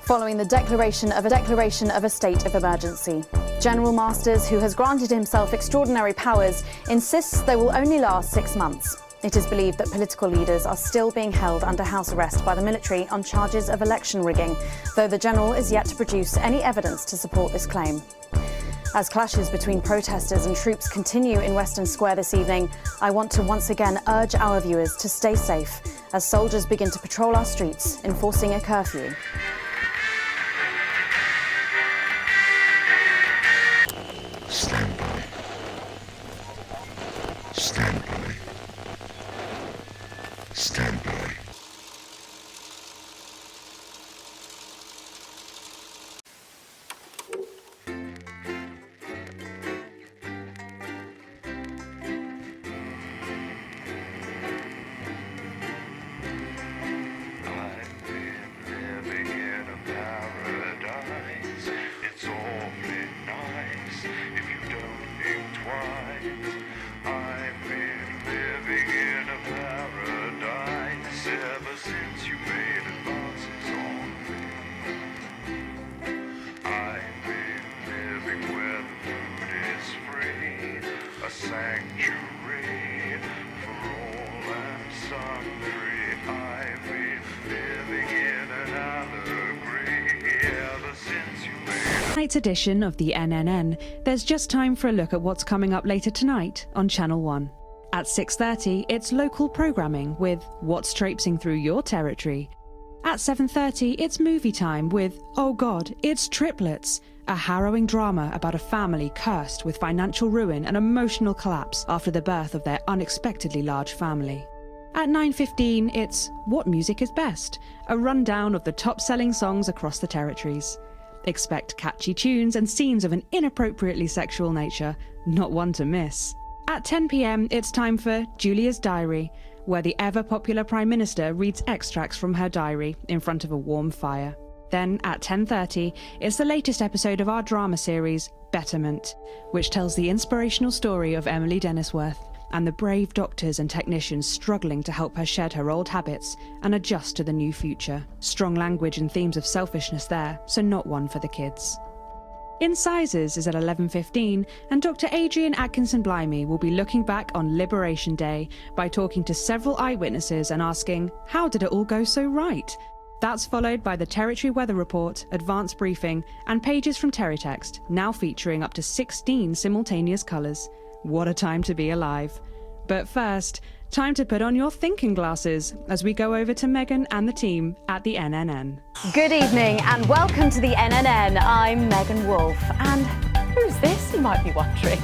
following the declaration of a state of emergency. General Masters, who has granted himself extraordinary powers, insists they will only last 6 months. It is believed that political leaders are still being held under house arrest by the military on charges of election rigging, though the general is yet to produce any evidence to support this claim. As clashes between protesters and troops continue in Western Square this evening, I want to once again urge our viewers to stay safe as soldiers begin to patrol our streets, enforcing a curfew. Stand by. Stand by. Stand by. Sanctuary for all and sundry. I've been living in an allegory ever since you made Tonight's edition of the NNN, there's just time for a look at what's coming up later tonight on Channel 1. At 6:30, it's local programming with What's Traipsing Through Your Territory. At 7:30, it's movie time with Oh God, It's Triplets, a harrowing drama about a family cursed with financial ruin and emotional collapse after the birth of their unexpectedly large family. At 9:15, it's What Music is Best, a rundown of the top-selling songs across the territories. Expect catchy tunes and scenes of an inappropriately sexual nature, not one to miss. At 10 p.m, it's time for Julia's Diary, where the ever-popular Prime Minister reads extracts from her diary in front of a warm fire. Then, at 10:30, it's the latest episode of our drama series, Betterment, which tells the inspirational story of Emily Dennisworth and the brave doctors and technicians struggling to help her shed her old habits and adjust to the new future. Strong language and themes of selfishness there, so not one for the kids. Incisors is at 11:15, and Dr. Adrian Atkinson-Blimey will be looking back on Liberation Day by talking to several eyewitnesses and asking, how did it all go so right? That's followed by the Territory Weather Report, Advanced Briefing, and pages from Terrytext, now featuring up to 16 simultaneous colours. What a time to be alive. But first, time to put on your thinking glasses as we go over to Megan and the team at the NNN. Good evening and welcome to the NNN. I'm Megan Wolfe, and who's this, you might be wondering?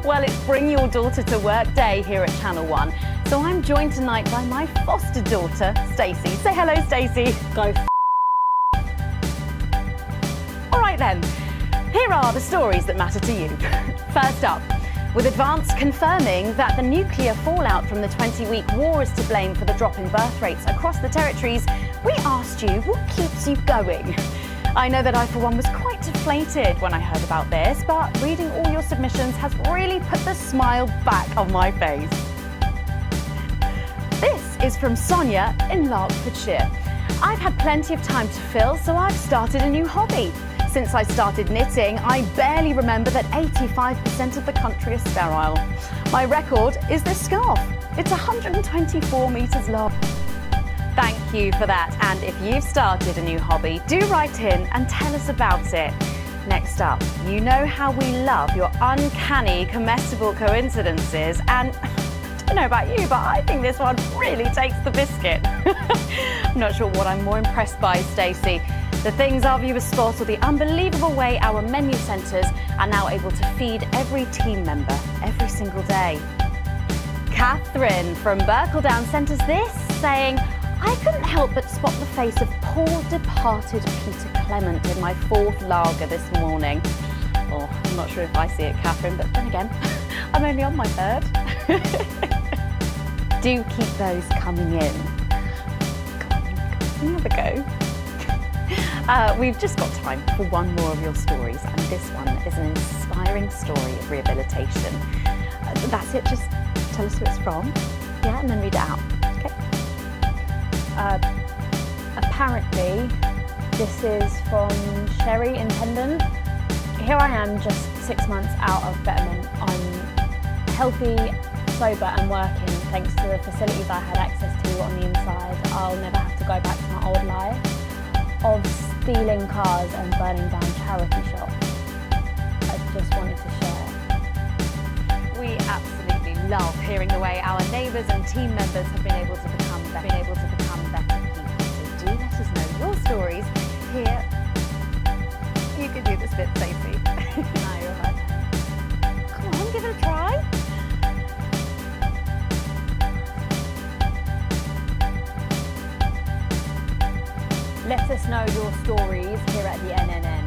Well, it's Bring Your Daughter to Work Day here at Channel 1. So I'm joined tonight by my foster daughter, Stacey. Say hello, Stacey. Go All right then, here are the stories that matter to you. First up, with Advance confirming that the nuclear fallout from the 20-week war is to blame for the drop in birth rates across the territories, we asked you what keeps you going. I know that I, for one, was quite deflated when I heard about this, but reading all your submissions has really put the smile back on my face. This is from Sonia in Larkfordshire. I've had plenty of time to fill, so I've started a new hobby. Since I started knitting, I barely remember that 85% of the country is sterile. My record is this scarf. It's 124 metres long. Thank you for that, and if you've started a new hobby, do write in and tell us about it. Next up, you know how we love your uncanny comestible coincidences, and I don't know about you, but I think this one really takes the biscuit. I'm not sure what I'm more impressed by, Stacey. The things our viewers spot, or the unbelievable way our menu centres are now able to feed every team member every single day. Catherine from Berkeldown sent us this, saying, I couldn't help but spot the face of poor departed Peter Clement in my 4th lager this morning. Oh, I'm not sure if I see it, Catherine, but then again, I'm only on my 3rd. Do keep those coming in. Come on, have a go. We've just got time for one more of your stories, and this one is an inspiring story of rehabilitation. That's it, just tell us who it's from, yeah, and then read it out, okay? Apparently, This is from Sherry in Hendon. Here I am, just 6 months out of betterment. I'm healthy, sober and working thanks to the facilities I had access to on the inside. I'll never have to go back to my old life of stealing cars and burning down charity shops. I just wanted to share. We absolutely love hearing the way our neighbours and team members have been able to become better people. So do let us know your stories here. You can do this bit, Stacey. No, you're right. Come on, give it a try. Let us know your stories here at the NNN.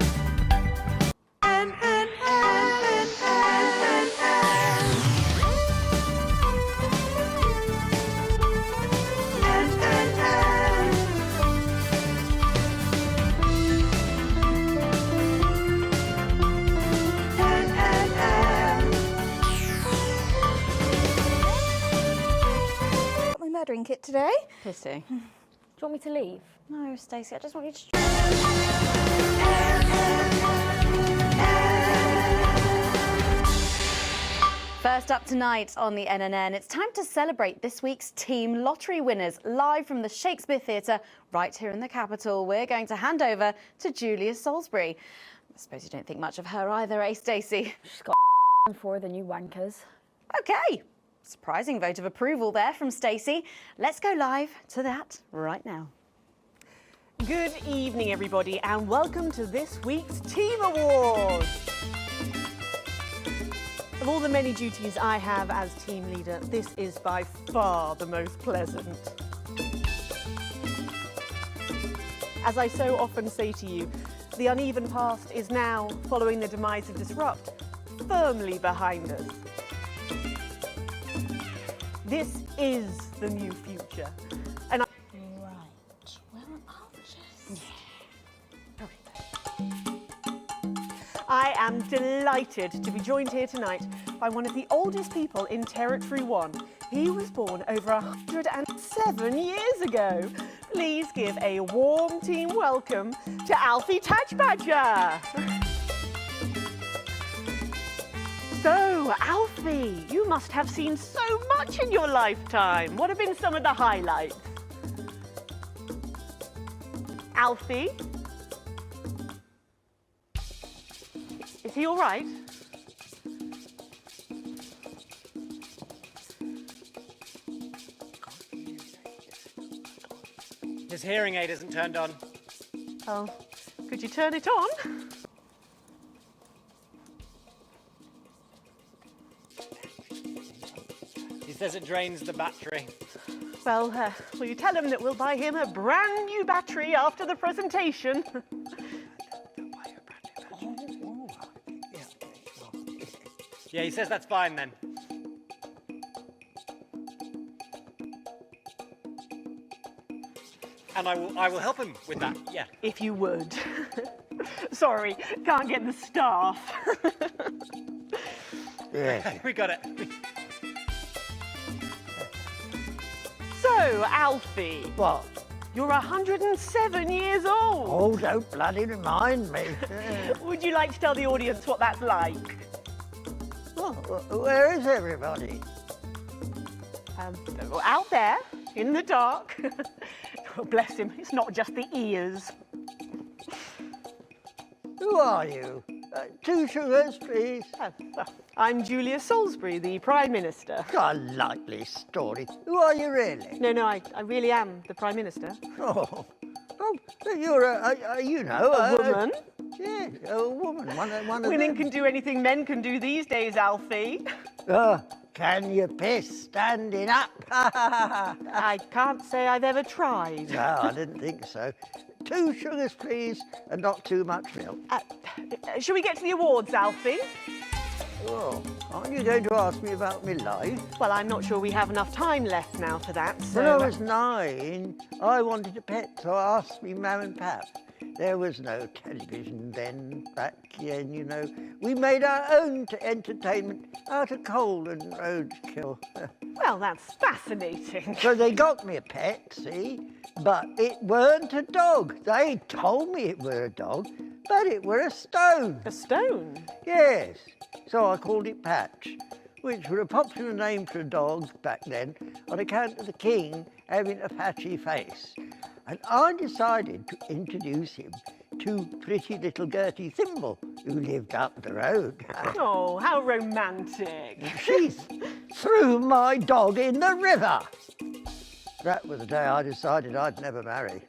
Got my murdering kit today. Pity. Do you want me to leave? No, Stacey, I just want you to... First up tonight on the NNN, it's time to celebrate this week's team lottery winners. Live from the Shakespeare Theatre, right here in the capital, we're going to hand over to Julia Salisbury. I suppose you don't think much of her either, eh, Stacey? She's got for the new wankers. OK. Surprising vote of approval there from Stacey. Let's go live to that right now. Good evening, everybody, and welcome to this week's Team Awards. Of all the many duties I have as team leader, this is by far the most pleasant. As I so often say to you, the uneven past is now, following the demise of Disrupt, firmly behind us. This is the new future. And I am delighted to be joined here tonight by one of the oldest people in Territory 1. He was born over 107 years ago. Please give a warm team welcome to Alfie Tadgbadger. So, Alfie, you must have seen so much in your lifetime. What have been some of the highlights? Alfie? Is he all right? His hearing aid isn't turned on. Oh, could you turn it on? He says it drains the battery. Well, will you tell him that we'll buy him a brand new battery after the presentation? Yeah, he says that's fine then. And I will help him with that, yeah. If you would. Sorry, can't get the staff. Yeah. We got it. So, Alfie, What? you're 107 years old. Oh, don't bloody remind me. Would you like to tell the audience what that's like? Oh, where is everybody? Out there, in the dark. Oh, bless him, it's not just the ears. Who are you? 2 sugars, please. I'm Julia Salisbury, the Prime Minister. A likely story. Who are you really? No, I really am the Prime Minister. Oh, but you're A woman. Yeah, a woman. One of Women them. can do anything men can do these days, Alfie. Can you piss standing up? I can't say I've ever tried. No, I didn't think so. 2 sugars, please, and not too much milk. Shall we get to the awards, Alfie? Oh, aren't you going to ask me about my life? Well, I'm not sure we have enough time left now for that, so... When I was 9, I wanted a pet, so I asked me mum and pap. There was no television then, back then, you know. We made our own entertainment out of coal and roadkill. Well, that's fascinating. So they got me a pet, see? But it weren't a dog. They told me it were a dog, but it were a stone. A stone? Yes. So I called it Patch, which was a popular name for a dog back then on account of the king having a patchy face. And I decided to introduce him to pretty little Gertie Thimble, who lived up the road. Oh, how romantic. She threw my dog in the river. That was the day I decided I'd never marry.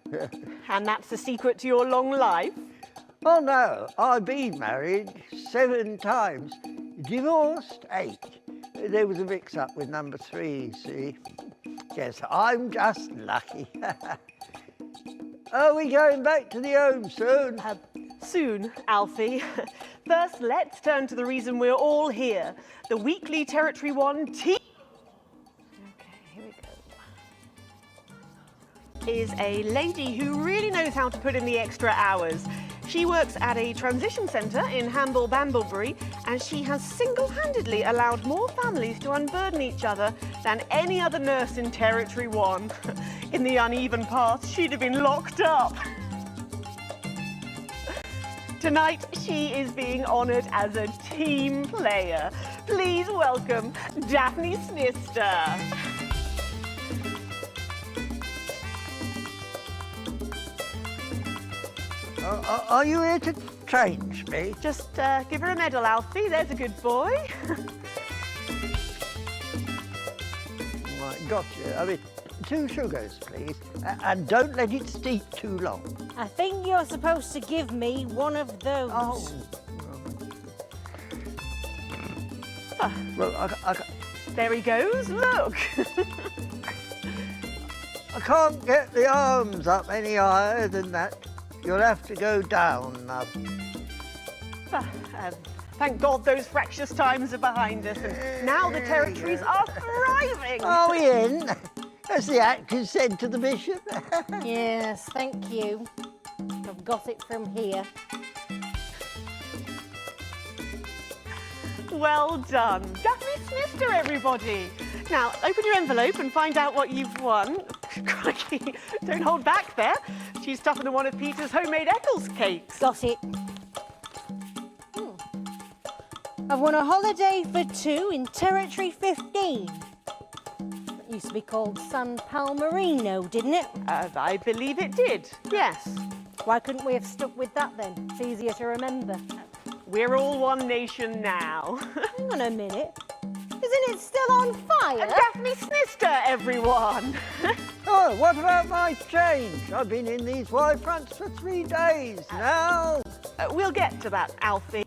And that's the secret to your long life? Oh no, I've been married 7 times, divorced 8. There was a mix-up with number 3, see? Yes, I'm just lucky. Are we going back to the home soon? Soon, Alfie. First, let's turn to the reason we're all here. The weekly Territory 1 team. Okay, here we go. Is a lady who really knows how to put in the extra hours. She works at a transition centre in Hamble-Bamblebury, and she has single-handedly allowed more families to unburden each other than any other nurse in Territory 1. In the uneven path, she'd have been locked up. Tonight, she is being honoured as a team player. Please welcome Daphne Snister. Are you here to change me? Just give her a medal, Alfie. There's a good boy. Right, gotcha. I mean, 2 sugars, please. And don't let it steep too long. I think you're supposed to give me one of those. Oh. Well, There he goes, look. I can't get the arms up any higher than that. You'll have to go down, love. Thank God those fractious times are behind us, and now the territories are thriving. Are we in? As the actors said to the bishop. Yes, thank you. I've got it from here. Well done. Daphne Snister, everybody. Now, open your envelope and find out what you've won. Crikey, don't hold back there. She's tougher than one of Peter's homemade Eccles cakes. Got it. I've won a holiday for 2 in Territory 15. It used to be called San Palmerino, didn't it? I believe it did, yes. Why couldn't we have stuck with that then? It's easier to remember. We're all one nation now. Hang on a minute. Isn't it still on fire? Daphne Snister, everyone. Oh, what about my change? I've been in these wide fronts for 3 days now. We'll get to that, Alfie.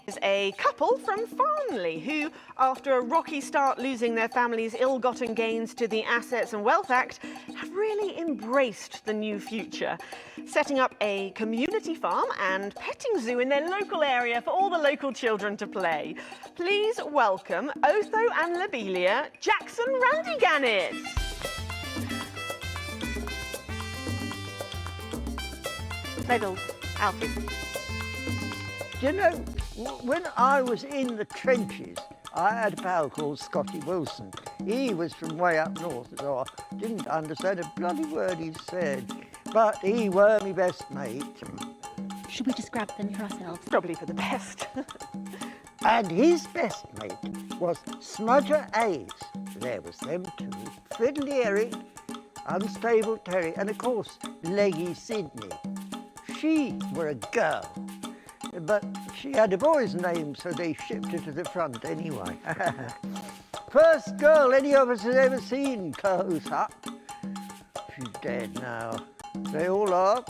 Is a couple from Farnley who, after a rocky start losing their family's ill-gotten gains to the Assets and Wealth Act, have really embraced the new future, setting up a community farm and petting zoo in their local area for all the local children to play. Please welcome Otho and Lobelia Jackson Randy-Gannett. Medals, Alfie. Do you know, when I was in the trenches, I had a pal called Scotty Wilson. He was from way up north, so I didn't understand a bloody word he said. But he were my best mate. Should we just grab them for ourselves? Probably for the best. And his best mate was Smudger Ace. There was them 2. Fiddly Eric, Unstable Terry, and of course, Leggy Sydney. She were a girl. But she had a boy's name, so they shipped her to the front anyway. First girl any of us had ever seen close up. She's dead now. They all are.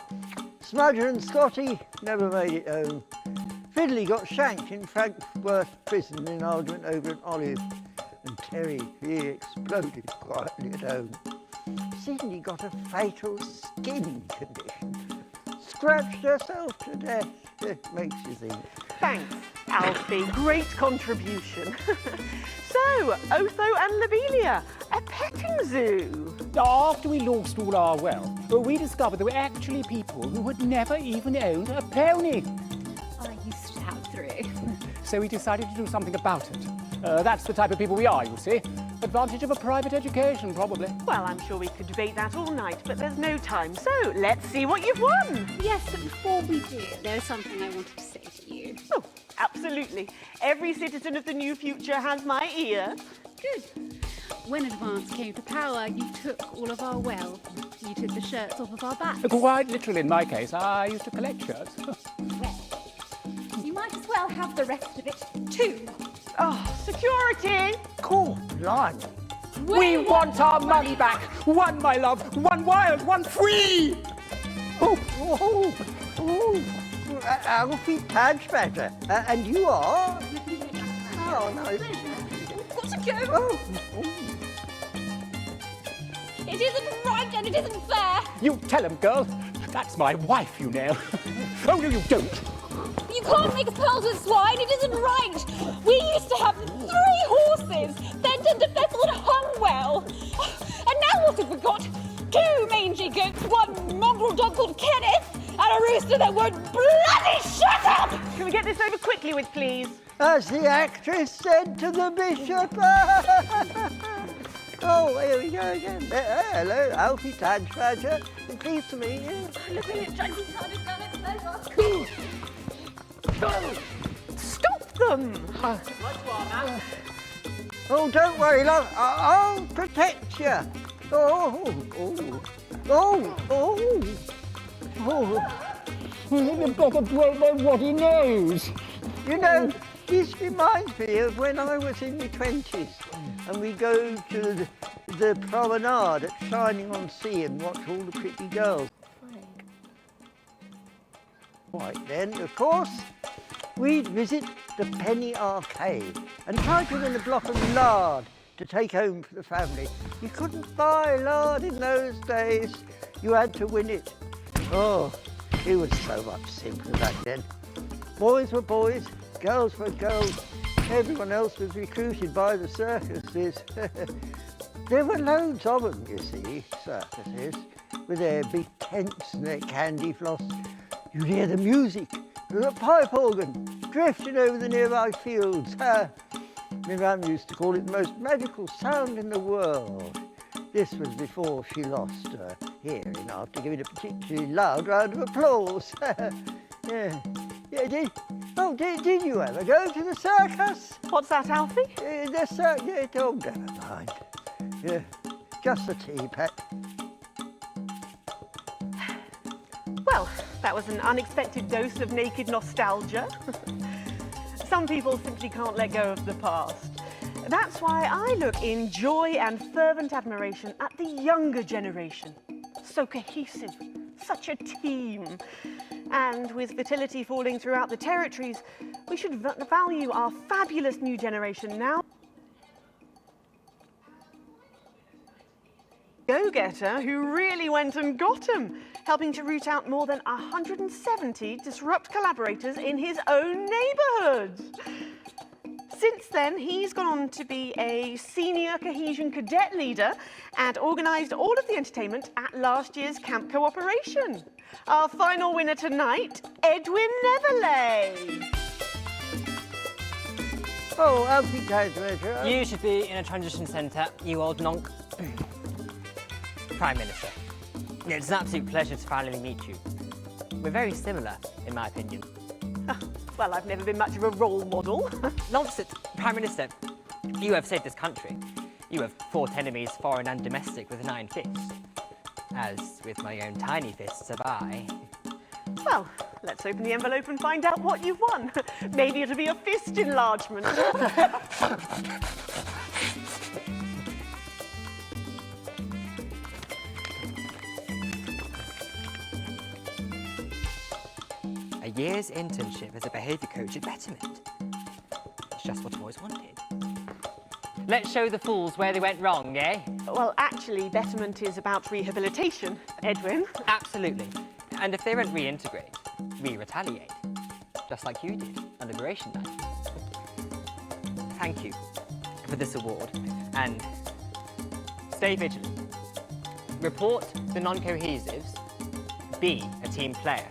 Smudger and Scotty never made it home. Fiddly got shanked in Frankworth prison in an argument over an olive. And Terry, he exploded quietly at home. Sydney got a fatal skin condition. Scratched herself to death. It makes you think. Thanks, Alfie, great contribution. So, Otho and Lobelia, a petting zoo. After we lost all our wealth, we discovered there were actually people who had never even owned a pony. I used to have 3. So we decided to do something about it. That's the type of people we are, you see. Advantage of a private education, probably. Well, I'm sure we could debate that all night, but there's no time. So, let's see what you've won. Yes, but before we do, there's something I wanted to say to you. Oh, absolutely. Every citizen of the new future has my ear. Good. When Advance came to power, you took all of our wealth. You took the shirts off of our backs. Quite literally, in my case, I used to collect shirts. Well, you might as well have the rest of it, too. Oh, security! Cool, blimey. We want our money back. One, my love. One wild, one free. Alfie Tadge, and you are? Oh, nice. Got to go. Oh. It isn't right and it isn't fair. You tell him, girl. That's my wife, you know. Oh, no, you don't. You can't make pearls with swine. It isn't right. We used to have 3 horses, Fenton, DeFessel and Hungwell. And now what have we got? 2 mangy goats, 1 mongrel dog called Kenneth, and a rooster that won't bloody shut up! Can we get this over quickly with, please? As the actress said to the bishop. Oh, here we go again. Hello, Alfie Tadge. Pleased to meet you. Look at it, Jackson started down its Stop them! Oh, don't worry, love. I'll protect you. You better don't know what he knows. You know, this reminds me of when I was in my 20s and we go to the promenade at Shining on Sea and watch all the pretty girls. Right then, of course, we'd visit the Penny Arcade and try to win a block of lard to take home for the family. You couldn't buy lard in those days. You had to win it. Oh, it was so much simpler back then. Boys were boys, girls were girls. Everyone else was recruited by the circuses. There were loads of them, you see, circuses, with their big tents and their candy floss. You'd hear the music, the pipe organ, drifting over the nearby fields. My mum used to call it the most magical sound in the world. This was before she lost her hearing after giving a particularly loud round of applause. Yeah. Did you ever go to the circus? What's that, Alfie? The circus, oh, never mind. Yeah, just a tea, pet. Well, that was an unexpected dose of naked nostalgia. Some people simply can't let go of the past. That's why I look in joy and fervent admiration at the younger generation. So cohesive, such a team. And with fertility falling throughout the territories, we should value our fabulous new generation now. Go-getter who really went and got him, helping to root out more than 170 disrupt collaborators in his own neighbourhood. Since then, he's gone on to be a senior cohesion cadet leader and organised all of the entertainment at last year's Camp Cooperation. Our final winner tonight, Edwin Neverley. Oh, Alfie Tadge. You should be in a transition centre, you old nonk. Prime Minister. It's an absolute pleasure to finally meet you. We're very similar, in my opinion. Well, I've never been much of a role model. Nonsense. Prime Minister, you have saved this country. You have fought enemies, foreign and domestic, with an iron fist. As with my own tiny fists have I. Well, let's open the envelope and find out what you've won. Maybe it'll be a fist enlargement. A year's internship as a behaviour coach at Betterment. It's just what I've always wanted. Let's show the fools where they went wrong, eh? Well, actually, Betterment is about rehabilitation, Edwin. Absolutely. And if they won't reintegrate, we retaliate. Just like you did, Liberation Night. Thank you for this award, and stay vigilant. Report the non-cohesives. Be a team player.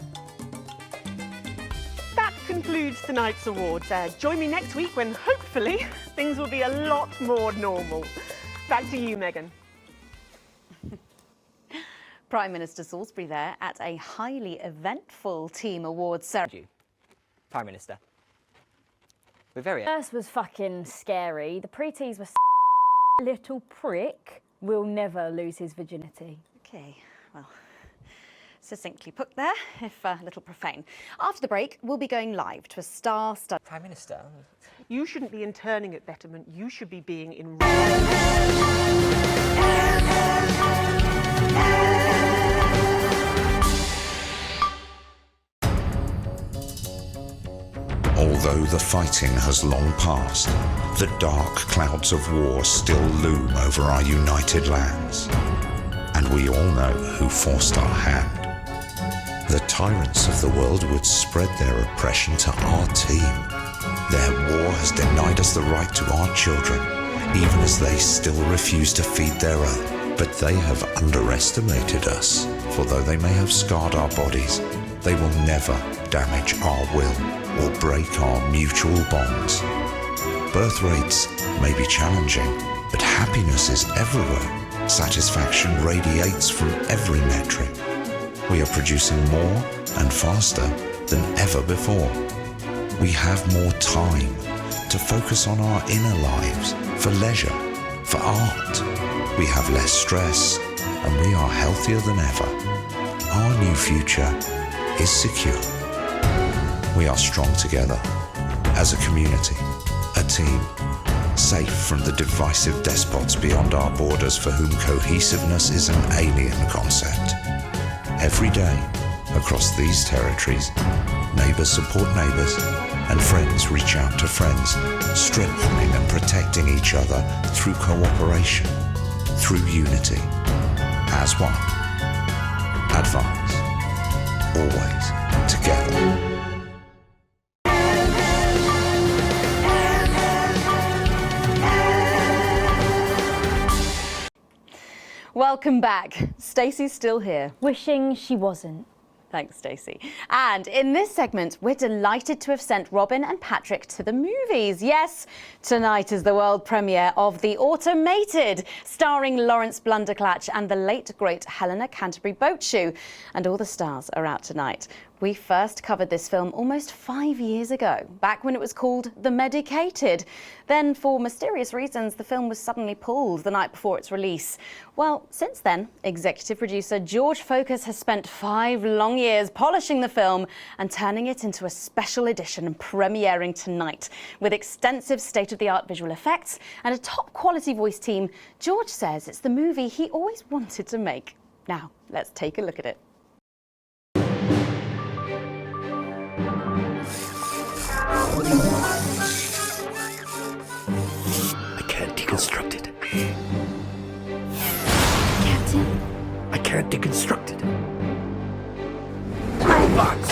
That concludes tonight's awards. Join me next week when, hopefully, things will be a lot more normal. Back to you, Megan. Prime Minister Salisbury there at a highly eventful team awards ceremony. Prime Minister. We're very... First was fucking scary. The pretees were little prick will never lose his virginity. Okay, well, succinctly put there, if a little profane. After the break, we'll be going live to a star-studded... Prime Minister? You shouldn't be interning at Betterment. You should be being in... Although the fighting has long passed, the dark clouds of war still loom over our united lands. And we all know who forced our hand. The tyrants of the world would spread their oppression to our team. Their war has denied us the right to our children, even as they still refuse to feed their own. But they have underestimated us, for though they may have scarred our bodies, they will never damage our will or break our mutual bonds. Birth rates may be challenging, but happiness is everywhere. Satisfaction radiates from every metric. We are producing more and faster than ever before. We have more time to focus on our inner lives, for leisure, for art. We have less stress, and we are healthier than ever. Our new future is secure. We are strong together, as a community, a team, safe from the divisive despots beyond our borders for whom cohesiveness is an alien concept. Every day, across these territories, neighbours support neighbours, and friends reach out to friends, strengthening and protecting each other through cooperation, through unity, as one. Advance, always together. Welcome back. Stacey's still here. Wishing she wasn't. Thanks, Stacey. And in this segment, we're delighted to have sent Robin and Patrick to the movies. Yes, tonight is the world premiere of The Automated, starring Lawrence Blunderclatch and the late, great Helena Canterbury-Boatshoe. And all the stars are out tonight. We first covered this film almost 5 years ago, back when it was called The Medicated. Then, for mysterious reasons, the film was suddenly pulled the night before its release. Well, since then, executive producer George Focus has spent 5 long years polishing the film and turning it into a special edition premiering tonight. With extensive state-of-the-art visual effects and a top-quality voice team, George says it's the movie he always wanted to make. Now, let's take a look at it. I can't deconstruct it. Captain? I can't deconstruct it. Robots!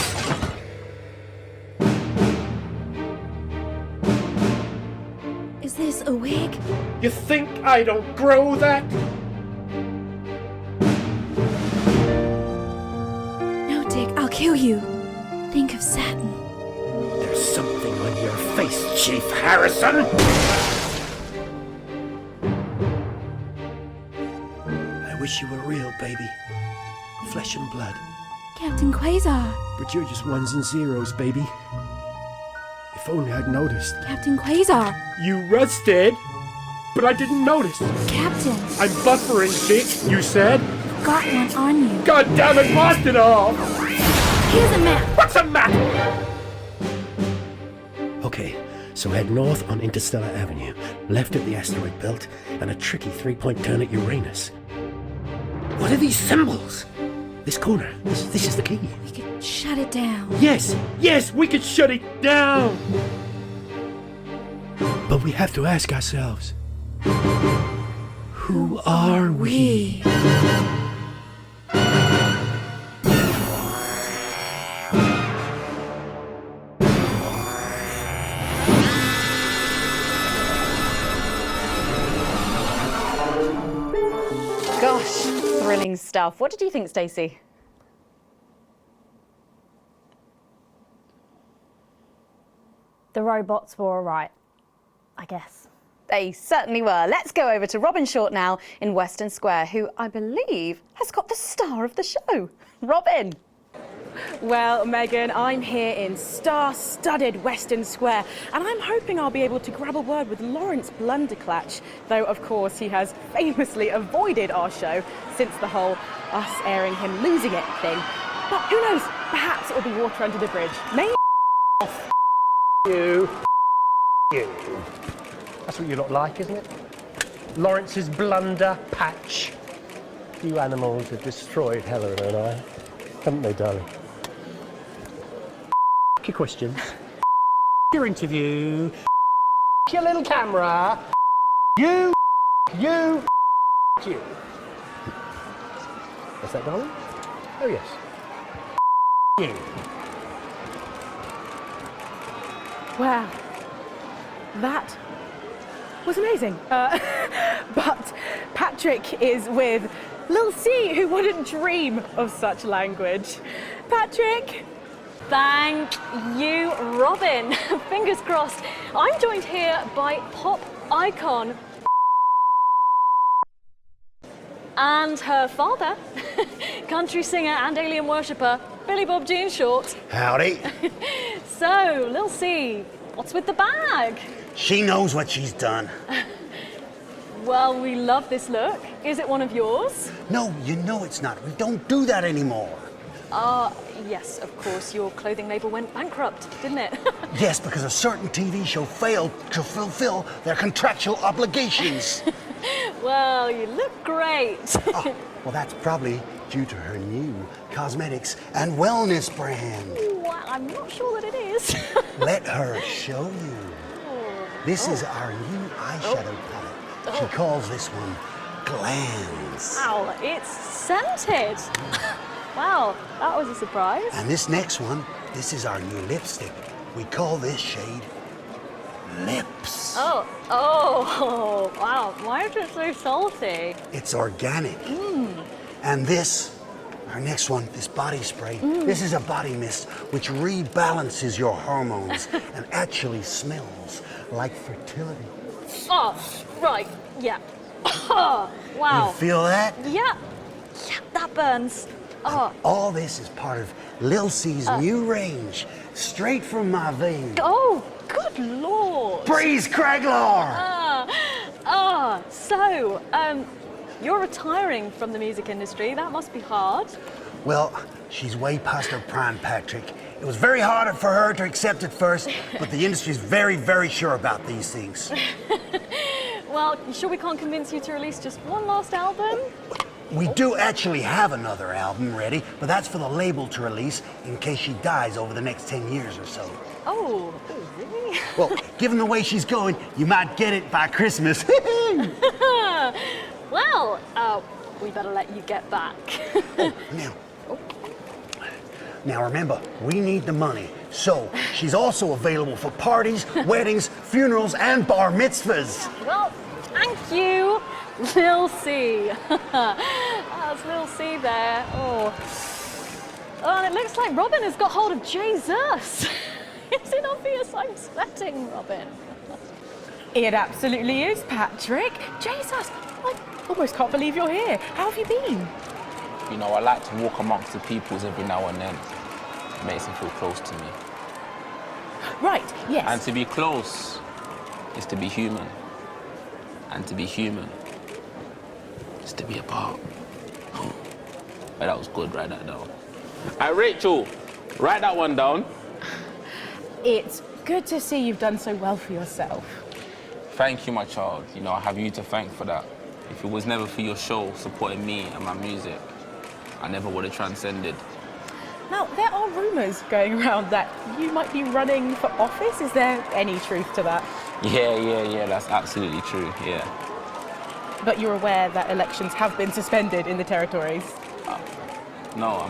Is this a wig? You think I don't grow that? No, Dick, I'll kill you. Think of Satin. There's something on your face, Chief Harrison! I wish you were real, baby. Flesh and blood. Captain Quasar. But you're just ones and zeros, baby. If only I'd noticed. Captain Quasar. You rusted, but I didn't notice. Captain. I'm buffering, Dick, you said. Got one on you. God damn it, blast it off! Here's a map. What's a map? Okay, so head north on Interstellar Avenue, left at the asteroid belt, and a tricky 3-point turn at Uranus. What are these symbols? This corner, this is the key. We could shut it down. Yes, we could shut it down! But we have to ask ourselves, who are we? stuff. What did you think, Stacey? The robots were all right, I guess. They certainly were. Let's go over to Robin Short now in Western Square, who I believe has got the star of the show. Robin. Well, Megan, I'm here in star-studded Western Square, and I'm hoping I'll be able to grab a word with Lawrence Blunderclatch, though, of course, he has famously avoided our show since the whole us airing him losing it thing. But who knows? Perhaps it'll be water under the bridge. Maybe. You. That's what you look like, isn't it? Lawrence's blunder patch. You animals have destroyed Helen and I, haven't they, darling? Your questions. Your interview. Your little camera. You. What's that, darling? Oh, yes. You. Wow. That was amazing. But Patrick is with Lil C, who wouldn't dream of such language. Patrick. Thank you, Robin. Fingers crossed. I'm joined here by pop icon and her father, country singer and alien worshipper, Billy Bob Jean Short. Howdy. So, Lil C, what's with the bag? She knows what she's done. Well, we love this look. Is it one of yours? No, you know it's not. We don't do that anymore. Yes, of course. Your clothing label went bankrupt, didn't it? Yes, because a certain TV show failed to fulfill their contractual obligations. Well, you look great. Oh, well, that's probably due to her new cosmetics and wellness brand. Well, I'm not sure that it is. Let her show you. This is our new eyeshadow palette. She calls this one Glands. Wow, it's scented. Wow, that was a surprise. And this next one, this is our new lipstick. We call this shade Lips. Oh, wow. Why is it so salty? It's organic. And this, our next one, this body spray, this is a body mist which rebalances your hormones and actually smells like fertility. Oh, right, yeah. Oh, wow. You feel that? Yeah, that burns. Oh. All this is part of Lil C's new range, straight from my veins. Oh, good lord. Breeze Craglar! So, you're retiring from the music industry. That must be hard. Well, she's way past her prime, Patrick. It was very hard for her to accept at first, but the industry's very, very sure about these things. Well, you sure we can't convince you to release just one last album? We do actually have another album ready, but that's for the label to release in case she dies over the next 10 years or so. Oh, really? Well, given the way she's going, you might get it by Christmas. Well, we better let you get back. Now remember, we need the money. So, she's also available for parties, weddings, funerals, and bar mitzvahs. Well, thank you, Lil C. That's Lil C there. Oh, and it looks like Robin has got hold of Jesus. Is it obvious I'm sweating, Robin? It absolutely is, Patrick. Jesus, I almost can't believe you're here. How have you been? You know, I like to walk amongst the peoples every now and then. It makes them feel close to me. Right, yes. And to be close is to be human. And to be human is to be apart. Oh, that was good, write that down. Hey, Rachel, write that one down. It's good to see you've done so well for yourself. Thank you, my child. You know, I have you to thank for that. If it was never for your show supporting me and my music, I never would have transcended. Now, there are rumours going around that you might be running for office. Is there any truth to that? Yeah, that's absolutely true, yeah. But you're aware that elections have been suspended in the territories? No,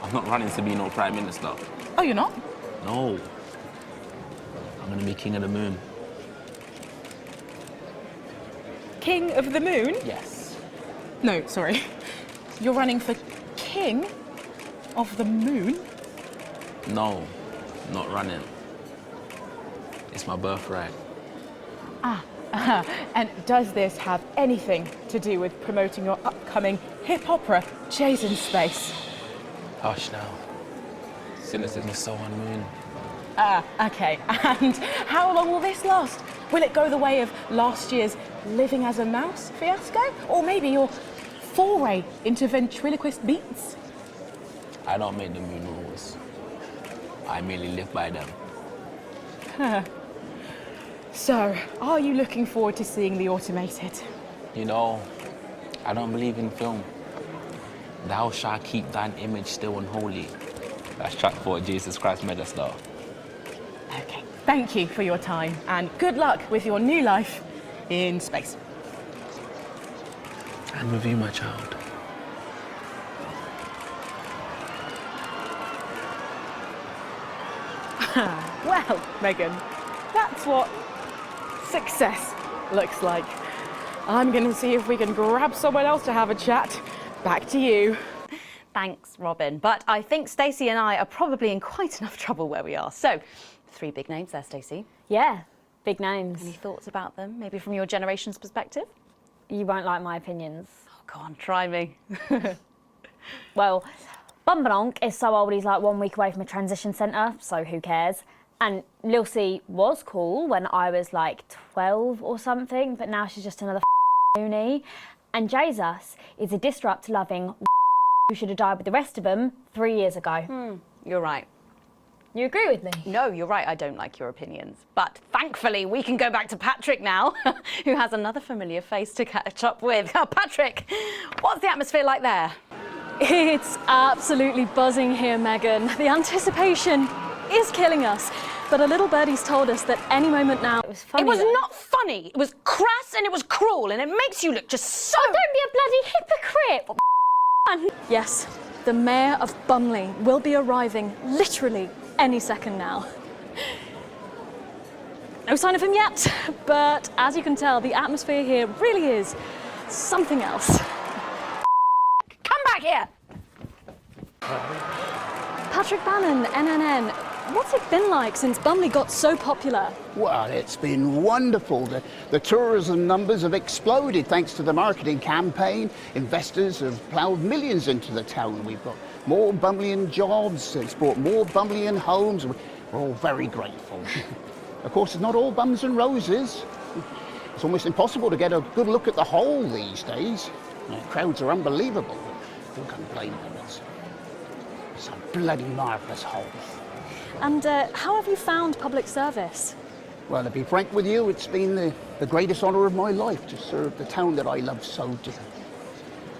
I'm not running to be no Prime Minister. Oh, you're not? No. I'm gonna be King of the Moon. King of the Moon? Yes. No, sorry. You're running for king of the moon? No, not running. It's my birthright. And does this have anything to do with promoting your upcoming hip opera, Jay's in Space? Hush now. Cynicism is so unmoving. Okay. And how long will this last? Will it go the way of last year's Living as a Mouse fiasco? Or maybe your foray into ventriloquist beats? I don't make the moon rules. I merely live by them. So, are you looking forward to seeing The Automated? You know, I don't believe in film. Thou shalt keep thine image still and holy. That's track 4 of Jesus Christ Megastar. Okay, thank you for your time and good luck with your new life in space. And with you, my child. Well, Megan, that's what success looks like. I'm going to see if we can grab someone else to have a chat. Back to you. Thanks, Robin. But I think Stacey and I are probably in quite enough trouble where we are. So, 3 big names there, Stacey. Yeah, big names. Any thoughts about them, maybe from your generation's perspective? You won't like my opinions. Oh, go on, try me. Well, Bumbanonk is so old he's like 1 week away from a transition centre, so who cares? And Lil C was cool when I was like 12 or something, but now she's just another loony. And Jesus is a disrupt-loving who should have died with the rest of them 3 years ago. You're right. You agree with me? No, you're right, I don't like your opinions. But thankfully, we can go back to Patrick now, who has another familiar face to catch up with. Patrick, what's the atmosphere like there? It's absolutely buzzing here, Megan. The anticipation is killing us. But a little birdie's told us that any moment now... It was funny. It was not funny. It was crass and it was cruel and it makes you look just so... Oh, don't be a bloody hypocrite! Yes, the Mayor of Bumley will be arriving literally any second now. No sign of him yet, but as you can tell, the atmosphere here really is something else. Come back here! Patrick Bannon, NNN, what's it been like since Bumley got so popular? Well, it's been wonderful. The tourism numbers have exploded thanks to the marketing campaign. Investors have ploughed millions into the town. We've got more Bumleyan jobs, it's brought more Bumleyan homes. We're all very grateful. Of course, it's not all bums and roses. It's almost impossible to get a good look at the whole these days. The crowds are unbelievable. Who can blame them? It's a bloody marvellous whole. And how have you found public service? Well, to be frank with you, it's been the greatest honour of my life to serve the town that I love so dearly.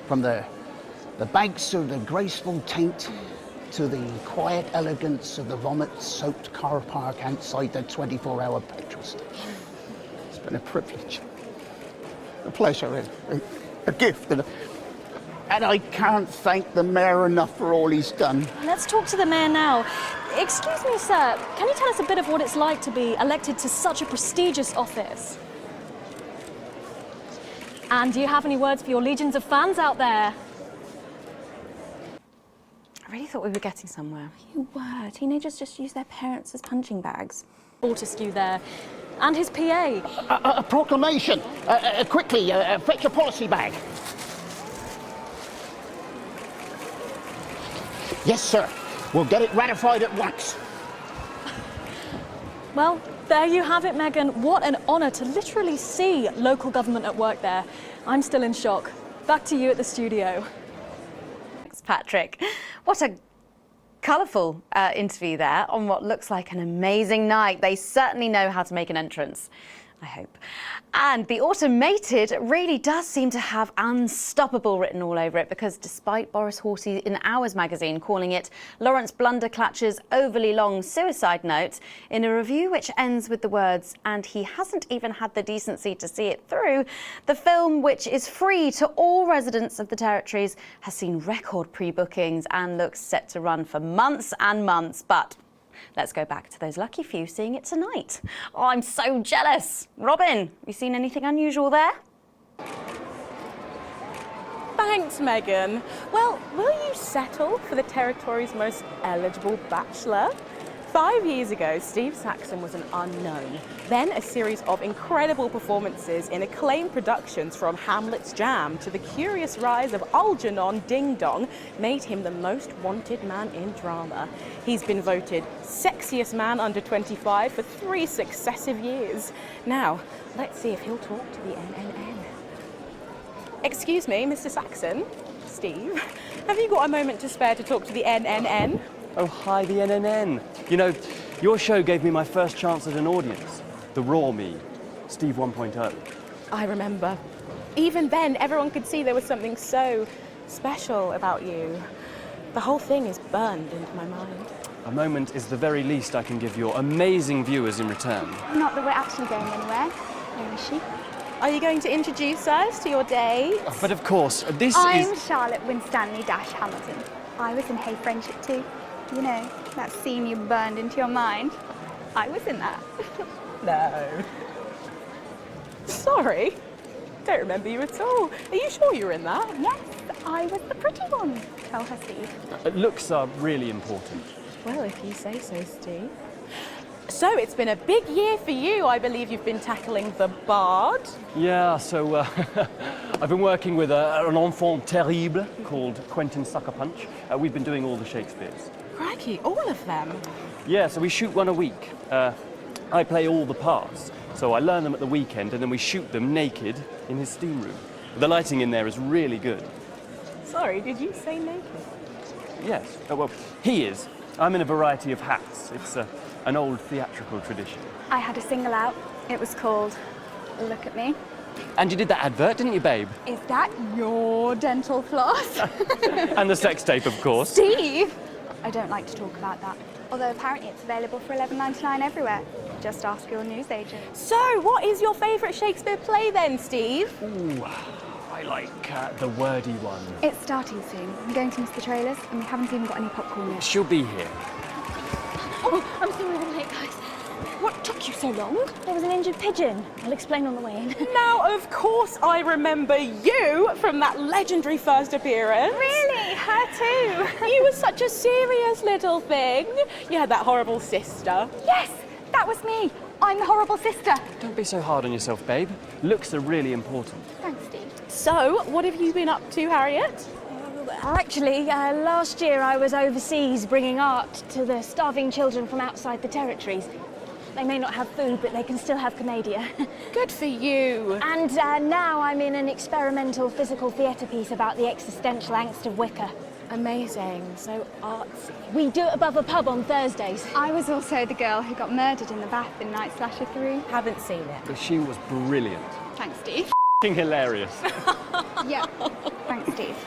From the banks of the graceful Taint to the quiet elegance of the vomit-soaked car park outside the 24-hour petrol station. It's been a privilege, a pleasure, a gift, and I can't thank the Mayor enough for all he's done. Let's talk to the Mayor now. Excuse me, sir, can you tell us a bit of what it's like to be elected to such a prestigious office? And do you have any words for your legions of fans out there? I really thought we were getting somewhere. You were. Teenagers just use their parents as punching bags. Fortescue there. And his PA. A proclamation! Quickly, fetch a policy bag. Yes, sir. We'll get it ratified at once. Well, there you have it, Megan. What an honour to literally see local government at work there. I'm still in shock. Back to you at the studio. Thanks, Patrick. What a colourful interview there on what looks like an amazing night. They certainly know how to make an entrance, I hope. And The Automated really does seem to have unstoppable written all over it, because despite Boris Hawley in Hours magazine calling it Lawrence Blunderclatch's overly long suicide note, in a review which ends with the words, and he hasn't even had the decency to see it through, the film, which is free to all residents of the territories, has seen record pre-bookings and looks set to run for months and months. But let's go back to those lucky few seeing it tonight. Oh, I'm so jealous. Robin, you seen anything unusual there? Thanks, Megan. Well, will you settle for the territory's most eligible bachelor? 5 years ago, Steve Saxon was an unknown. Then a series of incredible performances in acclaimed productions from Hamlet's Jam to the curious rise of Algernon Ding Dong made him the most wanted man in drama. He's been voted sexiest man under 25 for 3 successive years. Now, let's see if he'll talk to the NNN. Excuse me, Mr. Saxon. Steve, have you got a moment to spare to talk to the NNN? Oh, hi, the NNN. You know, your show gave me my first chance at an audience. The raw me, Steve 1.0. I remember. Even then, everyone could see there was something so special about you. The whole thing is burned into my mind. A moment is the very least I can give your amazing viewers in return. Not that we're actually going anywhere. Where is she? Are you going to introduce us to your date? But of course, this I'm is... Charlotte Winstanley-Hamilton. I was in Hey Friendship too. You know, that scene you burned into your mind. I was in that. No. Sorry. Don't remember you at all. Are you sure you were in that? Yes, I was the pretty one. Tell her, Steve. Looks are really important. Well, if you say so, Steve. So, it's been a big year for you. I believe you've been tackling the Bard. Yeah, so I've been working with an enfant terrible called Quentin Sucker Punch. We've been doing all the Shakespeares. Crikey, all of them? Yeah, so we shoot one a week. I play all the parts, so I learn them at the weekend and then we shoot them naked in his steam room. The lighting in there is really good. Sorry, did you say naked? Yes, well, he is. I'm in a variety of hats. It's an old theatrical tradition. I had a single out. It was called Look at Me. And you did that advert, didn't you, babe? Is that your dental floss? And the sex tape, of course. Steve! I don't like to talk about that. Although apparently it's available for $11.99 everywhere. Just ask your newsagent. So, what is your favourite Shakespeare play then, Steve? Ooh, I like the wordy one. It's starting soon. I'm going to miss the trailers and we haven't even got any popcorn yet. She'll be here. Oh, I'm sorry I'm late, guys. What took you so long? There was an injured pigeon. I'll explain on the way in. Now, of course, I remember you from that legendary first appearance. Really? Her too? You were such a serious little thing. You had that horrible sister. Yes, that was me. I'm the horrible sister. Don't be so hard on yourself, babe. Looks are really important. Thanks, Steve. So, what have you been up to, Harriet? Actually, last year I was overseas bringing art to the starving children from outside the territories. They may not have food, but they can still have commedia. Good for you. And now I'm in an experimental physical theatre piece about the existential angst of Wicker. Amazing, so artsy. We do it above a pub on Thursdays. I was also the girl who got murdered in the bath in Night Slasher 3. Haven't seen it. But she was brilliant. Thanks, Steve. F***ing hilarious. Yeah, thanks, Steve.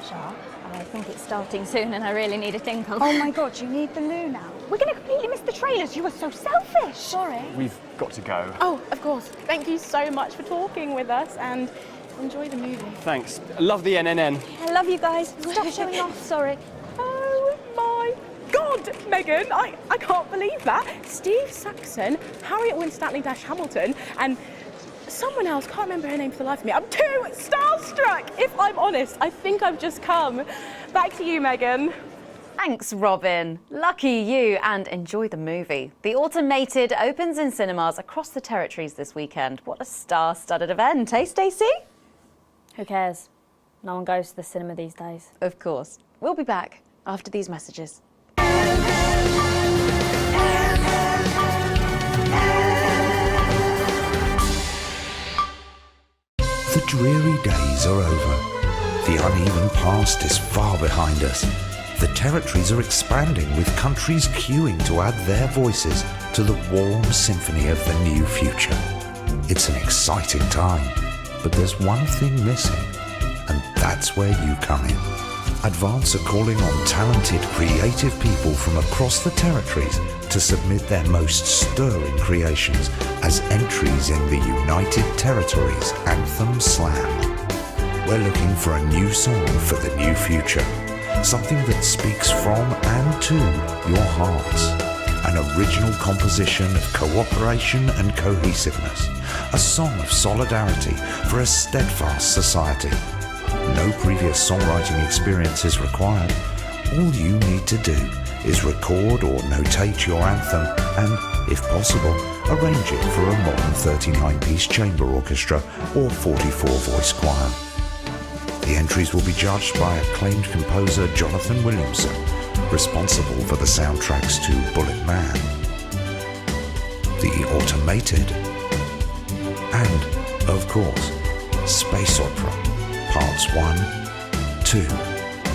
Char, I think it's starting soon and I really need a tinkle. Oh my God, you need the loo now. We're going to completely miss the trailers. You were so selfish. Sorry. We've got to go. Oh, of course. Thank you so much for talking with us and enjoy the movie. Thanks. Love the NNN. I love you guys. Stop showing off, sorry. Oh my God, Megan, I can't believe that. Steve Saxon, Harriet Winstanley-Hamilton, and someone else, can't remember her name for the life of me. I'm too starstruck. If I'm honest, I think I've just come. Back to you, Megan. Thanks, Robin. Lucky you, and enjoy the movie. The Automated opens in cinemas across the territories this weekend. What a star-studded event, eh, Stacey? Who cares? No one goes to the cinema these days. Of course. We'll be back after these messages. The dreary days are over. The uneven past is far behind us. The territories are expanding, with countries queuing to add their voices to the warm symphony of the new future. It's an exciting time, but there's one thing missing, and that's where you come in. Advance are calling on talented, creative people from across the territories to submit their most stirring creations as entries in the United Territories Anthem Slam. We're looking for a new song for the new future. Something that speaks from and to your hearts. An original composition of cooperation and cohesiveness. A song of solidarity for a steadfast society. No previous songwriting experience is required. All you need to do is record or notate your anthem and, if possible, arrange it for a modern 39-piece chamber orchestra or 44-voice choir. The entries will be judged by acclaimed composer Jonathan Williamson, responsible for the soundtracks to Bullet Man, The Automated, and, of course, Space Opera, Parts 1, 2,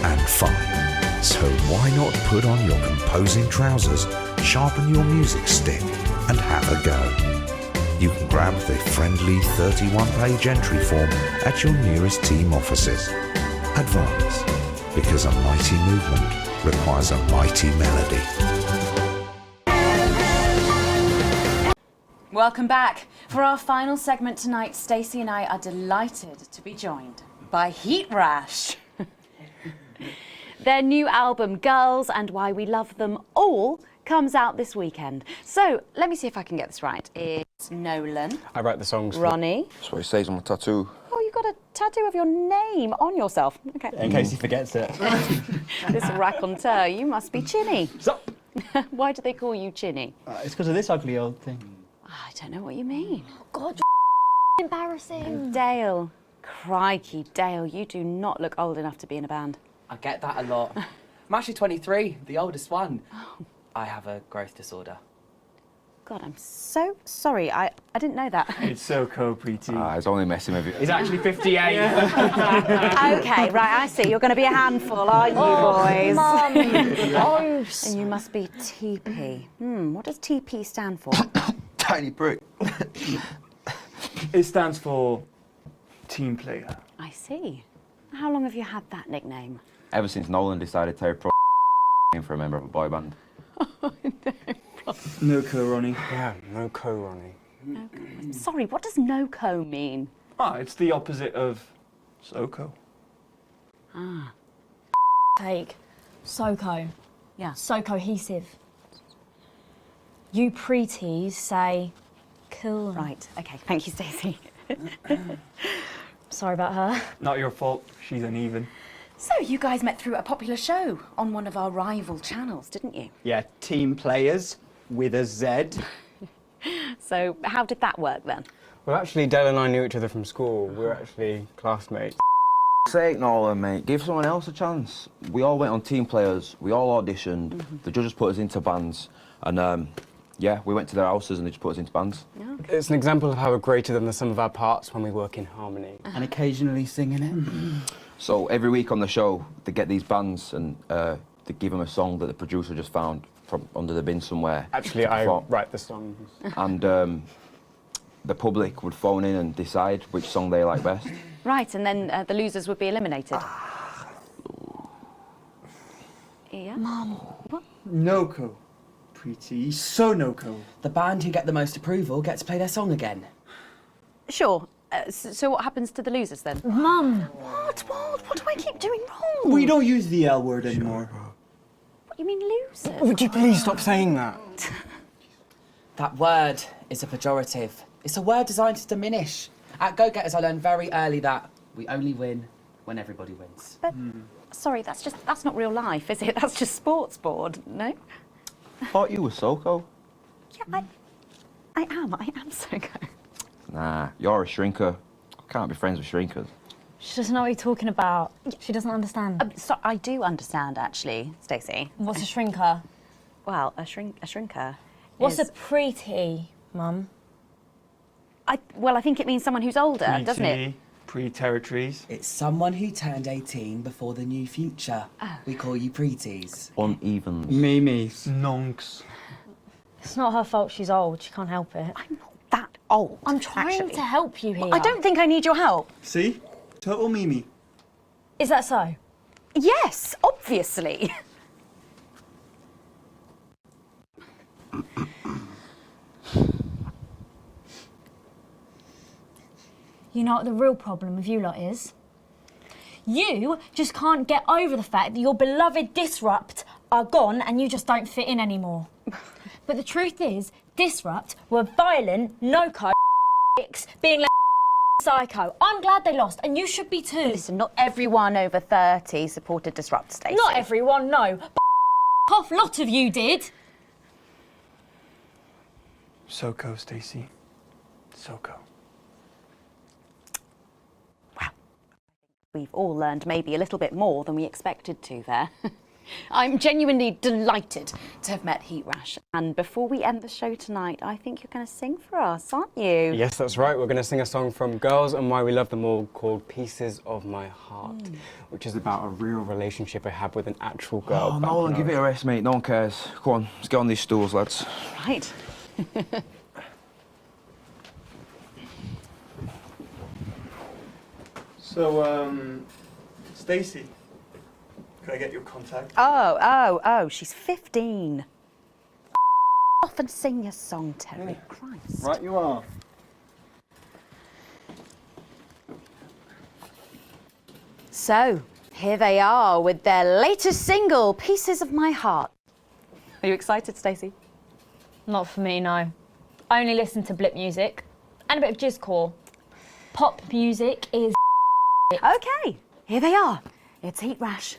and 5. So why not put on your composing trousers, sharpen your music stick, and have a go? You can grab the friendly 31-page entry form at your nearest team offices. Advance, because a mighty movement requires a mighty melody. Welcome back. For our final segment tonight, Stacey and I are delighted to be joined by Heat Rash. Their new album, Girls and Why We Love Them All, comes out this weekend. So, let me see if I can get this right. It's Nolan. I write the songs. Ronnie. That's what it says on my tattoo. Oh, you got a tattoo of your name on yourself. Okay. In case he forgets it. This raconteur, you must be Chinny. Stop. Why do they call you Chinny? It's because of this ugly old thing. I don't know what you mean. God, embarrassing. Dale. Crikey, Dale, you do not look old enough to be in a band. I get that a lot. I'm actually 23, the oldest one. I have a growth disorder. God, I'm so sorry. I didn't know that. It's so cool, Preeti. He's only messing with you. He's actually 58. Okay, right, I see. You're going to be a handful, aren't you, boys? Mum. And you must be TP. What does TP stand for? Tiny prick. It stands for team player. I see. How long have you had that nickname? Ever since Nolan decided to pro for a member of a boy band. No co, Ronnie. Yeah, no co, Ronnie. Sorry, what does no-co mean? It's the opposite of SoCo. Ah. Take. SoCo. Yeah. So cohesive. You preties say cool. Right, okay. Thank you, Stacey. Sorry about her. Not your fault. She's uneven. So, you guys met through a popular show on one of our rival channels, didn't you? Yeah, Team Players with a Z. So, how did that work then? Well, actually, Dale and I knew each other from school. We were actually classmates. Sake, Nolan, mate. Give someone else a chance. We all went on Team Players. We all auditioned. The judges put us into bands. And, yeah, we went to their houses and they just put us into bands. Okay. It's an example of how we're greater than the sum of our parts when we work in harmony. And occasionally singing it. So every week on the show, they get these bands and they give them a song that the producer just found from under the bin somewhere. Actually, I write the songs. And the public would phone in and decide which song they like best. Right, and then the losers would be eliminated. Yeah? Mum. What? No-co. Preeti, so no-co. The band who get the most approval get to play their song again. Sure. So what happens to the losers then? Mum. What do I keep doing wrong? We don't use the L word anymore. What, you mean losers? Would you please stop saying that? That word is a pejorative. It's a word designed to diminish. At Go-Getters, I learned very early that we only win when everybody wins. But, sorry, that's not real life, is it? That's just sports board, no? Thought you were SoCo. Yeah, I am SoCo. Nah, you're a shrinker. Can't be friends with shrinkers. She doesn't know what you're talking about. She doesn't understand. So I do understand, actually, Stacey. What's a shrinker? Well, a shrinker. What's is... a preety, Mum? I think it means someone who's older, doesn't it? Pre-territories. It's someone who turned 18 before the new future. Oh. We call you preeties. Unevens. Mimis. Nonks. It's not her fault she's old. She can't help it. I'm not that old. I'm trying to help you here. I don't think I need your help. See? Total Mimi. Is that so? Yes, obviously. You know what the real problem with you lot is? You just can't get over the fact that your beloved Disrupt are gone and you just don't fit in anymore. But the truth is, Disrupt were violent, no-co being like psycho. I'm glad they lost, and you should be too. Listen, not everyone over 30 supported Disrupt, Stacey. Not everyone, no. But off, lot of you did. SoCo, Stacey. SoCo. We've all learned maybe a little bit more than we expected to there. I'm genuinely delighted to have met Heat Rash. And before we end the show tonight, I think you're going to sing for us, aren't you? Yes, that's right. We're going to sing a song from Girls and Why We Love Them All called Pieces of My Heart, which is about a real relationship I had with an actual girl. Oh, Nolan, give it a rest, mate. No one cares. Go on, let's get on these stools, lads. Right. So, Stacey, can I get your contact? Oh, she's 15. Off and sing your song, Terry. Christ. Right you are. So, here they are with their latest single, Pieces of My Heart. Are you excited, Stacey? Not for me, no. I only listen to blip music and a bit of jizzcore. Pop music is Okay, here they are. It's Heat Rash.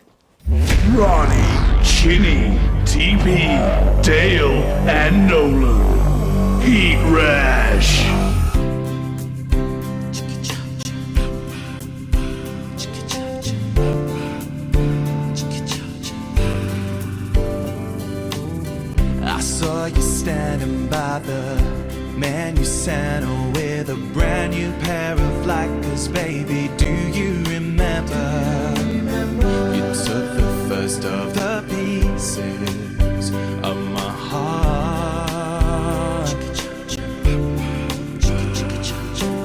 Ronnie, Chinny, TP, Dale, and Nolan. Heat Rash. I saw you standing by the menu center with a brand new pair of Lakers, baby. Do you remember? You took the first of the pieces of my heart.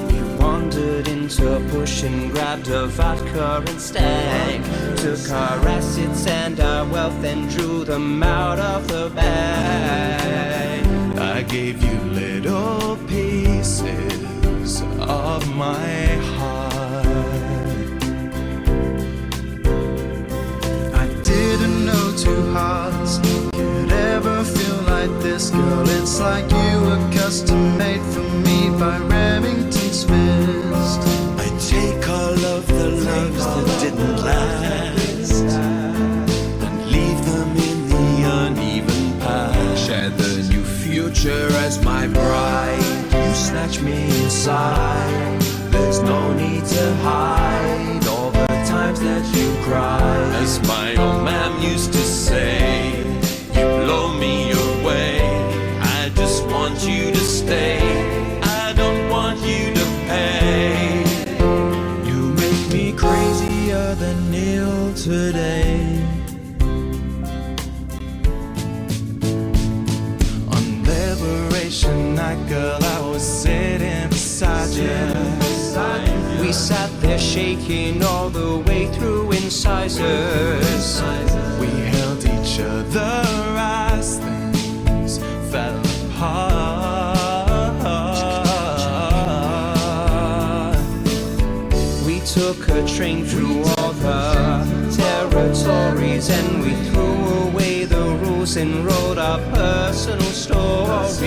You wandered into a bush and grabbed a vodka and stank. Took our assets and our wealth and drew them out of the bag. I gave you little pieces of my heart. I didn't know two hearts could ever feel like this, girl. It's like you were custom made for me by Remington's fist. I take all of the loves that didn't last and leave them in the uneven past. Share the new future as my bride. You snatch me inside. There's no need to hide all the times that you cried. As my old man used to say, you blow me away. I just want you to stay. I don't want you to pay. You make me crazier than Neil today. Liberation night, girl, I was sitting beside you. We sat there shaking all the way through incisors. We held each other as things fell apart. We took a train through all the territories and we threw away the rules and wrote our personal stories.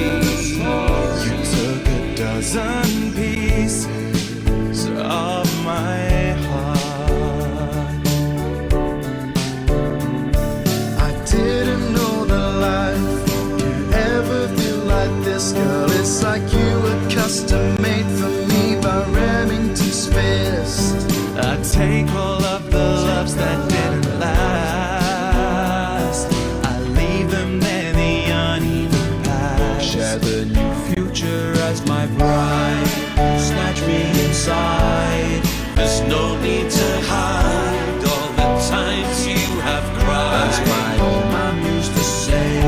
You took a dozen pieces of my heart. I didn't know that life could ever feel like this, girl. It's like you were custom made for me by Remington's fist. I take all of the loves that didn't last. I leave them there, the uneven past. Share the new future as my bride. Snatch me inside. There's no need to hide all the times you have cried. As my old mom used to say,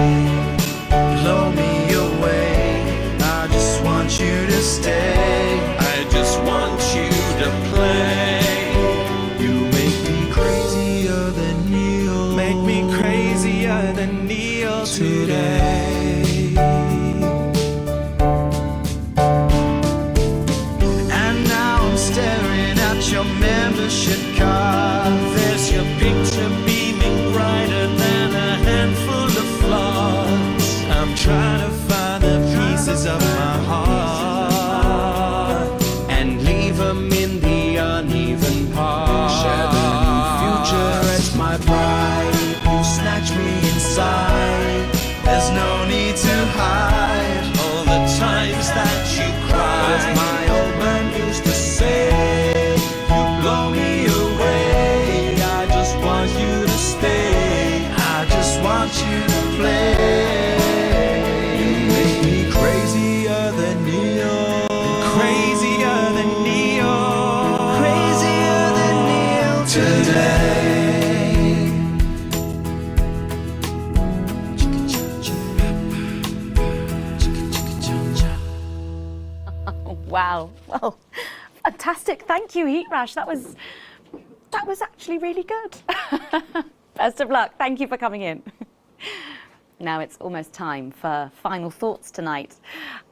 blow me away. I just want you to stay. I just want you to play. Make me crazier than Neil today. And now I'm staring at your membership card. There's your picture beaming brighter than a handful of flaws. I'm trying to find the pieces of my heart and leave them want you to play. You make me crazier than neon. Crazier than neon. Crazier than neon today. Wow. Well, fantastic. Thank you, Heat Rash. That was actually really good. Best of luck. Thank you for coming in. Now it's almost time for final thoughts tonight.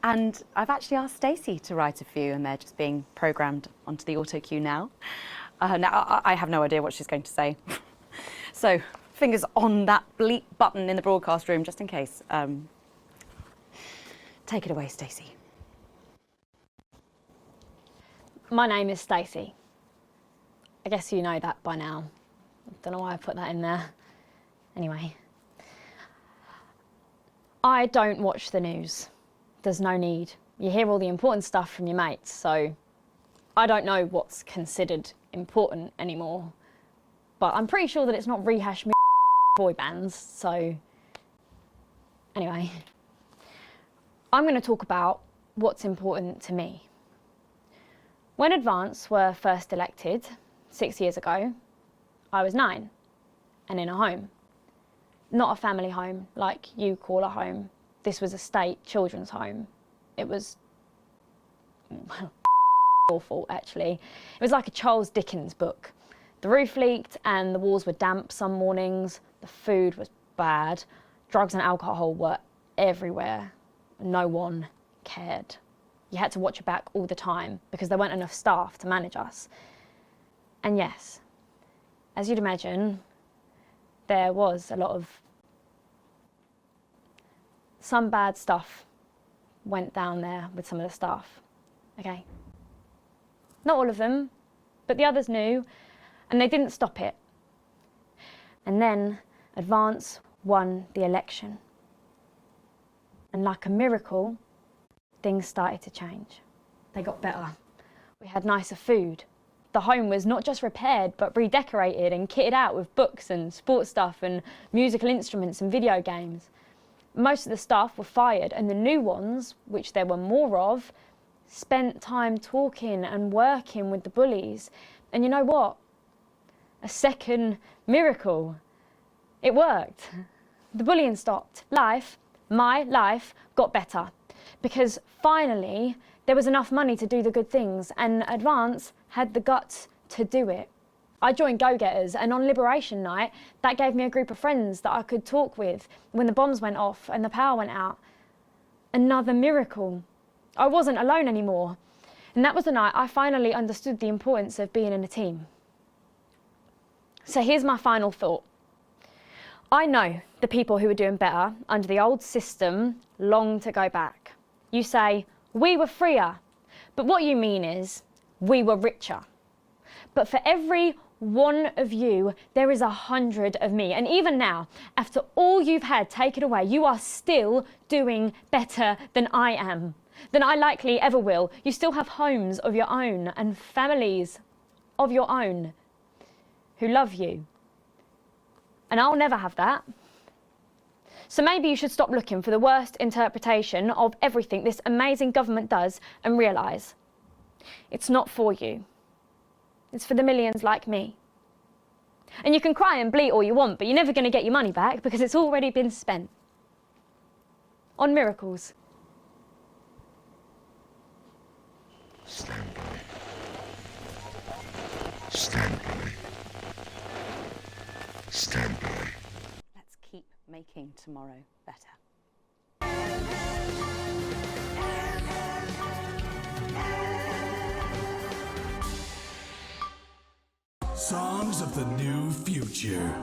And I've actually asked Stacey to write a few, and they're just being programmed onto the auto cue now. Now, I have no idea what she's going to say. So, fingers on that bleep button in the broadcast room, just in case. Take it away, Stacey. My name is Stacey. I guess you know that by now. I don't know why I put that in there. Anyway. I don't watch the news. There's no need. You hear all the important stuff from your mates, so I don't know what's considered important anymore. But I'm pretty sure that it's not rehashed boy bands, so anyway. I'm going to talk about what's important to me. When Advance were first elected 6 years ago, I was 9 and in a home. Not a family home like you call a home. This was a state children's home. It was, well, awful actually. It was like a Charles Dickens book. The roof leaked and the walls were damp some mornings. The food was bad. Drugs and alcohol were everywhere. No one cared. You had to watch your back all the time because there weren't enough staff to manage us. And yes, as you'd imagine, there was a lot of... some bad stuff went down there with some of the staff, okay? Not all of them, but the others knew, and they didn't stop it. And then Advance won the election. And like a miracle, things started to change. They got better. We had nicer food. The home was not just repaired, but redecorated and kitted out with books and sports stuff and musical instruments and video games. Most of the staff were fired, and the new ones, which there were more of, spent time talking and working with the bullies. And you know what? A second miracle. It worked. The bullying stopped. My life, got better. Because finally, there was enough money to do the good things, and Advance had the guts to do it. I joined Go-Getters, and on Liberation Night, that gave me a group of friends that I could talk with when the bombs went off and the power went out. Another miracle. I wasn't alone anymore. And that was the night I finally understood the importance of being in a team. So here's my final thought. I know the people who were doing better under the old system long to go back. You say, we were freer, but what you mean is, we were richer. But for every one of you, there is 100 of me. And even now, after all you've had taken away, you are still doing better than I am, than I likely ever will. You still have homes of your own and families of your own who love you. And I'll never have that. So maybe you should stop looking for the worst interpretation of everything this amazing government does and realise it's not for you. It's for the millions like me. And you can cry and bleat all you want, but you're never going to get your money back because it's already been spent on miracles. Stand by. Stand by. Stand by. Let's keep making tomorrow better. Songs of the New Future.